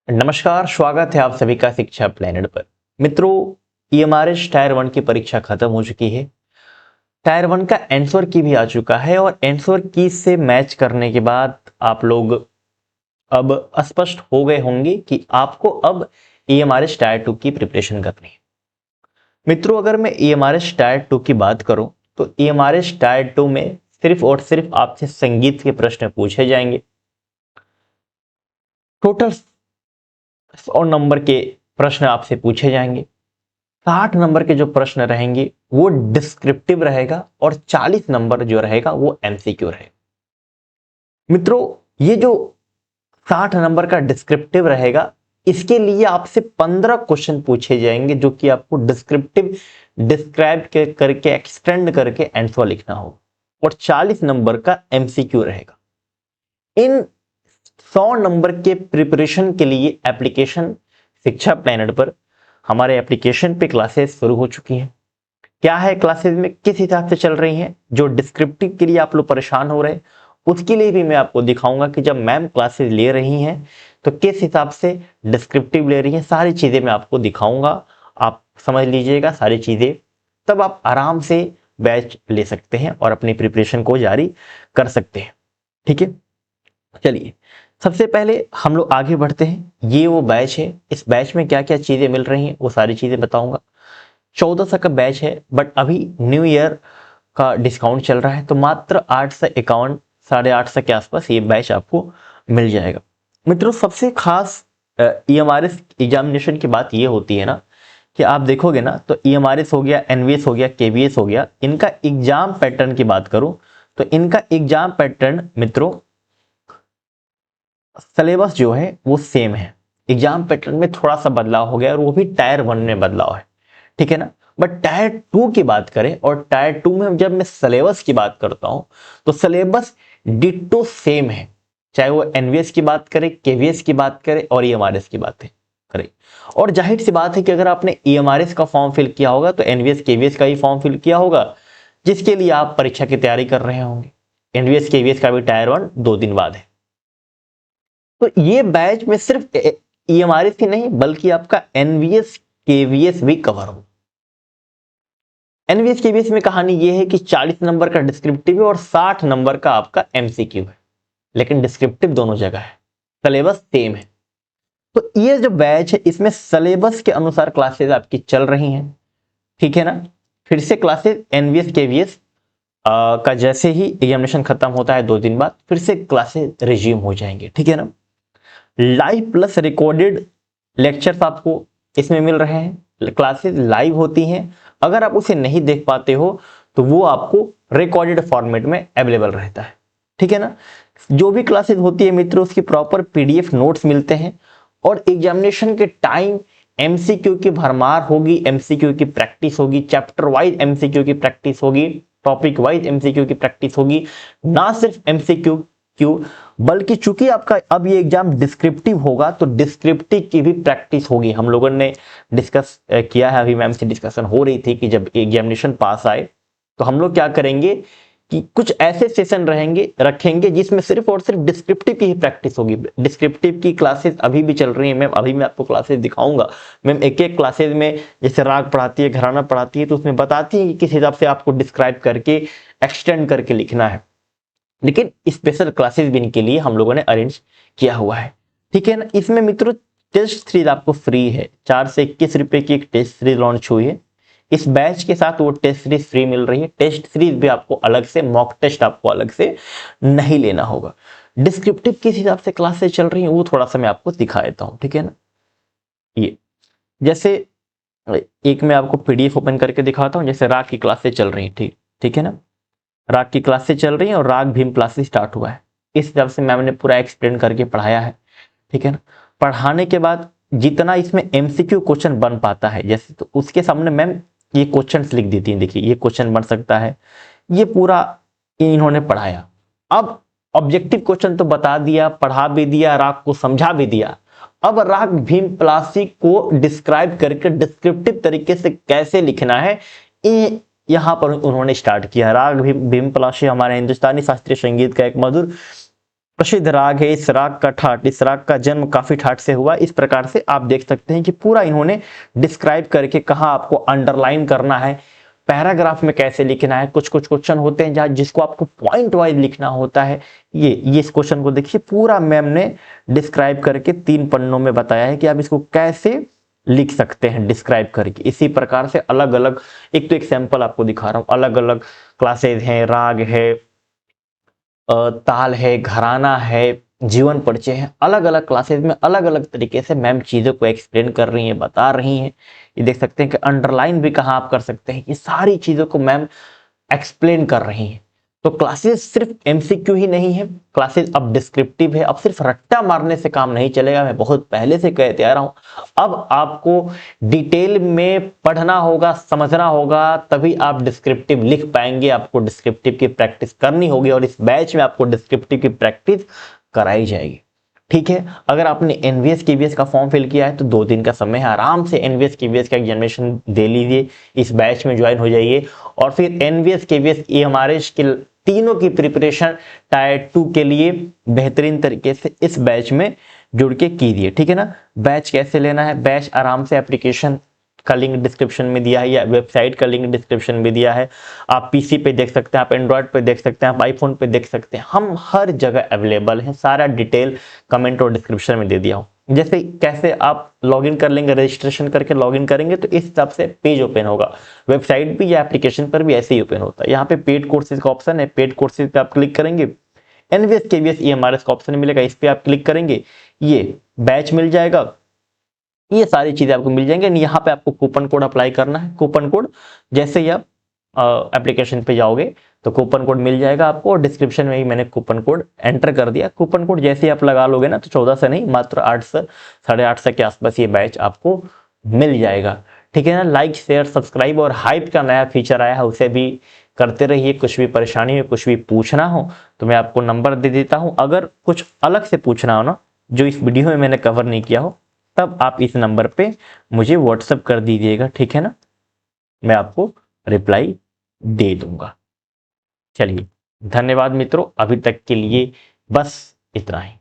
नमस्कार, स्वागत है आप सभी का शिक्षा प्लेनेट पर। मित्रों, ईएमआरएस टायर 1 की परीक्षा खत्म हो चुकी है। टायर 1 का आंसर की भी आ चुका है और आंसर की से मैच करने के बाद आप लोग अब स्पष्ट हो गए होंगे कि आपको अब ईएमआरएस टायर 2 की प्रिपरेशन करनी है। मित्रों, अगर मैं ईएमआरएस टायर 2 की बात करूं तो ईएमआरएस टायर 2 में सिर्फ और सिर्फ आपसे संगीत के प्रश्न पूछे जाएंगे। टोटल 100 नंबर के प्रश्न आपसे पूछे जाएंगे। 60 नंबर के जो प्रश्न रहेंगे वो डिस्क्रिप्टिव रहेगा और 40 नंबर जो रहेगा वो एमसीक्यू रहेगा। मित्रों, ये जो 60 नंबर का डिस्क्रिप्टिव रहेगा, इसके लिए आपसे 15 क्वेश्चन पूछे जाएंगे जो कि आपको डिस्क्रिप्टिव डिस्क्राइब करके एक्सटेंड करके आंसर लिखना होगा और 40 नंबर का एमसीक्यू रहेगा। इन 100 नंबर के प्रिपरेशन के लिए एप्लीकेशन शिक्षा प्लेनेट पर हमारे एप्लीकेशन पे क्लासेस शुरू हो चुकी हैं। क्या है क्लासेस में किस हिसाब से चल रही हैं, जो डिस्क्रिप्टिव के लिए आप लोग परेशान हो रहे हैं उसके लिए भी मैं आपको दिखाऊंगा कि जब मैम क्लासेस ले रही हैं तो किस हिसाब से डिस्क्रिप्टिव ले रही हैं। सारी चीजें मैं आपको दिखाऊंगा, आप समझ लीजिएगा सारी चीजें, तब आप आराम से बैच ले सकते हैं और अपनी प्रिपरेशन को जारी कर सकते हैं। ठीक है, चलिए सबसे पहले हम लोग आगे बढ़ते हैं। ये वो बैच है, इस बैच में क्या क्या चीजें मिल रही हैं वो सारी चीजें बताऊंगा। 1400 का बैच है, बट अभी न्यू ईयर का डिस्काउंट चल रहा है तो मात्र 851 850 के आसपास ये बैच आपको मिल जाएगा। मित्रों, सबसे खास ईएमआरएस एग्जामिनेशन की बात ये होती है ना कि आप देखोगे ना तो ईएमआरएस हो गया, एनवीएस हो गया, केवीएस हो गया, इनका एग्जाम पैटर्न की बात करूं तो इनका एग्जाम पैटर्न मित्रों सिलेबस जो है वो सेम है। एग्जाम पैटर्न में थोड़ा सा बदलाव हो गया और वो भी टायर 1 में बदलाव है, ठीक है ना। बट टायर 2 की बात करें और टायर 2 में जब मैं सिलेबस की बात करता हूं तो सिलेबस डिट्टो सेम है, चाहे वो एनवीएस की बात करें, केवीएस की बात करें और ईएमआरएस की बात करें। और जाहिर सी बात है कि अगर आपने ईएमआरएस का फॉर्म फिल किया होगा तो एनवीएस केवीएस का ही फॉर्म फिल किया होगा जिसके लिए आप परीक्षा की तैयारी कर रहे होंगे। एनवीएस केवीएस का भी टायर 1 2 दिन बाद है। तो ये बैच में सिर्फ ईएमआरएस ही नहीं बल्कि आपका एनवीएस केवीएस भी कवर हो। एनवीएस केवीएस में कहानी ये है कि 40 नंबर का डिस्क्रिप्टिव है और 60 नंबर का आपका एमसीक्यू है, लेकिन डिस्क्रिप्टिव दोनों जगह है, सिलेबस सेम है। तो ये जो बैच है इसमें सिलेबस के अनुसार क्लासेस आपकी चल रही हैं, ठीक है ना। फिर से क्लासेस एनवीएस केवीएस का जैसे ही एग्जामिनेशन खत्म होता है 2 दिन बाद फिर से क्लासेस रिज्यूम हो जाएंगे, ठीक है ना। लाइव प्लस रिकॉर्डेड लेक्चर्स आपको इसमें मिल रहे हैं, क्लासेस लाइव होती हैं। अगर आप उसे नहीं देख पाते हो तो वो आपको रिकॉर्डेड फॉर्मेट में अवेलेबल रहता है, ठीक है ना। जो भी क्लासेस होती है मित्रों उसकी प्रॉपर पीडीएफ नोट्स मिलते हैं और एग्जामिनेशन के टाइम एमसीक्यू की भरमार होगी, एमसीक्यू की प्रैक्टिस होगी, चैप्टर वाइज एमसीक्यू की प्रैक्टिस होगी, टॉपिक वाइज एमसीक्यू की प्रैक्टिस होगी। ना सिर्फ एमसीक्यू बल्कि चूंकि आपका अब ये एग्जाम डिस्क्रिप्टिव होगा तो डिस्क्रिप्टिव की भी प्रैक्टिस होगी। हम लोगों ने डिस्कस किया है, अभी मैम से डिस्कशन हो रही थी कि जब एग्जामिनेशन पास आए तो हम लोग क्या करेंगे कि कुछ ऐसे सेशन रखेंगे जिसमें सिर्फ और सिर्फ डिस्क्रिप्टिव की ही प्रैक्टिस होगी। डिस्क्रिप्टिव की क्लासेस अभी भी चल रही है मैम, अभी मैं आपको क्लासेस दिखाऊंगा। मैम एक एक क्लासेस में जैसे राग पढ़ाती है, घराना पढ़ाती है, तो उसमें बताती है कि किस हिसाब से आपको डिस्क्राइब करके एक्सटेंड करके लिखना है। लेकिन स्पेशल क्लासेस भी इनके लिए हम लोगों ने अरेंज किया हुआ है, ठीक है ना। इसमें मित्रों टेस्ट सीरीज आपको फ्री है, 4 से 21 रुपए की एक टेस्ट सीरीज लॉन्च हुई है। इस बैच के साथ वो टेस्ट सीरीज फ्री मिल रही है। टेस्ट सीरीज भी आपको अलग से, मॉक टेस्ट आपको अलग से नहीं लेना होगा। डिस्क्रिप्टिव किस हिसाब से क्लासेस चल रही है वो थोड़ा सा मैं आपको दिखा देता हूं, ठीक है ना। ये जैसे एक मैं आपको पीडीएफ ओपन करके दिखाता हूं, जैसे राग की क्लासेस चल रही है, ठीक है ना। राग की क्लासेस चल रही हैं और राग भीम क्लासेस स्टार्ट हुआ है। इस हिसाब से मैम ने पूरा एक्सप्लेन करके पढ़ाया है, ठीक है ना। पढ़ाने के बाद जितना इसमें एमसीक्यू क्वेश्चन बन पाता है जैसे, तो उसके सामने मैम ये क्वेश्चंस लिख देती हैं, देखिए ये क्वेश्चन बन सकता है, ये पूरा इन्होंने पढ़ाया। अब ऑब्जेक्टिव क्वेश्चन तो बता दिया, पढ़ा भी दिया, राग को समझा भी दिया। अब राग भीम प्लासी को डिस्क्राइब करके डिस्क्रिप्टिव तरीके से कैसे लिखना है यहां पर उन्होंने स्टार्ट किया। राग भीम पलाशी हमारे हिंदुस्तानी शास्त्रीय संगीत का एक मधुर प्रसिद्ध राग है, इस राग का ठाट, इस राग का जन्म काफी ठाट से हुआ। इस प्रकार से आप देख सकते हैं कि पूरा इन्होंने डिस्क्राइब करके कहा आपको अंडरलाइन करना है, पैराग्राफ में कैसे लिखना है। कुछ कुछ क्वेश्चन होते हैं जहां जिसको आपको पॉइंट वाइज लिखना होता है। ये इस क्वेश्चन को देखिए, पूरा मैम ने डिस्क्राइब करके 3 पन्नों में बताया है कि आप इसको कैसे लिख सकते हैं डिस्क्राइब करके। इसी प्रकार से अलग अलग, एक तो एक सैंपल आपको दिखा रहा हूं, अलग अलग क्लासेज हैं, राग है, ताल है, घराना है, जीवन परिचय है, अलग अलग क्लासेस में अलग अलग तरीके से मैम चीजों को एक्सप्लेन कर रही हैं, बता रही हैं। ये देख सकते हैं कि अंडरलाइन भी कहाँ आप कर सकते हैं, ये सारी चीजों को मैम एक्सप्लेन कर रही हैं। तो क्लासेस सिर्फ एमसीक्यू ही नहीं है, क्लासेस अब डिस्क्रिप्टिव है। अब सिर्फ रट्टा मारने से काम नहीं चलेगा, मैं बहुत पहले से कहते आ रहा हूं। अब आपको डिटेल में पढ़ना होगा, समझना होगा, तभी आप डिस्क्रिप्टिव लिख पाएंगे। आपको डिस्क्रिप्टिव की प्रैक्टिस करनी होगी और इस बैच में आपको डिस्क्रिप्टिव की प्रैक्टिस कराई जाएगी। ठीक है, अगर आपने एनवीएस केवीएस का फॉर्म फिल किया है तो 2 दिन का समय है, आराम से एनवीएस केवीएस का एग्जामिनेशन दे लीजिए, इस बैच में ज्वाइन हो जाइए और फिर एनवीएस केवीएस एमआरएस के तीनों की प्रिपरेशन टायर 2 के लिए बेहतरीन तरीके से इस बैच में जुड़ के कीजिए। ठीक है ना। बैच कैसे लेना है, बैच आराम से एप्लीकेशन का लिंक डिस्क्रिप्शन में दिया है या वेबसाइट का लिंक डिस्क्रिप्शन में दिया है। आप पीसी पे देख सकते हैं, आप एंड्रॉयड पे देख सकते हैं, आप आईफोन पे देख सकते हैं, हम हर जगह अवेलेबल हैं। सारा डिटेल कमेंट और डिस्क्रिप्शन में दे दिया हूं। जैसे कैसे आप लॉगिन कर लेंगे, रजिस्ट्रेशन करके लॉगिन करेंगे तो इस हिसाब से पेज ओपन होगा। वेबसाइट भी या एप्लीकेशन पर भी ऐसे ही ओपन होता है। यहाँ पे पेड कोर्सेज का ऑप्शन है, पेड कोर्सेज पे आप क्लिक करेंगे, एनवीएस केवीएस ईएमआरएस का ऑप्शन मिलेगा, इस पे आप क्लिक करेंगे, ये बैच मिल जाएगा, ये सारी चीजें आपको मिल जाएंगे। यहाँ पे आपको कूपन कोड अप्लाई करना है। कूपन कोड जैसे ही आप एप्लीकेशन पे जाओगे तो कूपन कोड मिल जाएगा आपको, और डिस्क्रिप्शन में ही मैंने कूपन कोड एंटर कर दिया। कूपन कोड जैसे ही आप लगा लोगे ना तो 14 से नहीं, मात्र 8 से 8:30 के आसपास ये बैच आपको मिल जाएगा। ठीक है ना। लाइक शेयर सब्सक्राइब और हाइप का नया फीचर आया है, उसे भी करते रहिए। कुछ भी परेशानी हो, कुछ भी पूछना हो तो मैं आपको नंबर दे देता हूं। अगर कुछ अलग से पूछना हो ना, जो इस वीडियो में मैंने कवर नहीं किया हो, तब आप इस नंबर पे मुझे व्हाट्सएप कर दीजिएगा। ठीक है ना, मैं आपको रिप्लाई दे दूंगा। चलिए, धन्यवाद मित्रों, अभी तक के लिए बस इतना ही।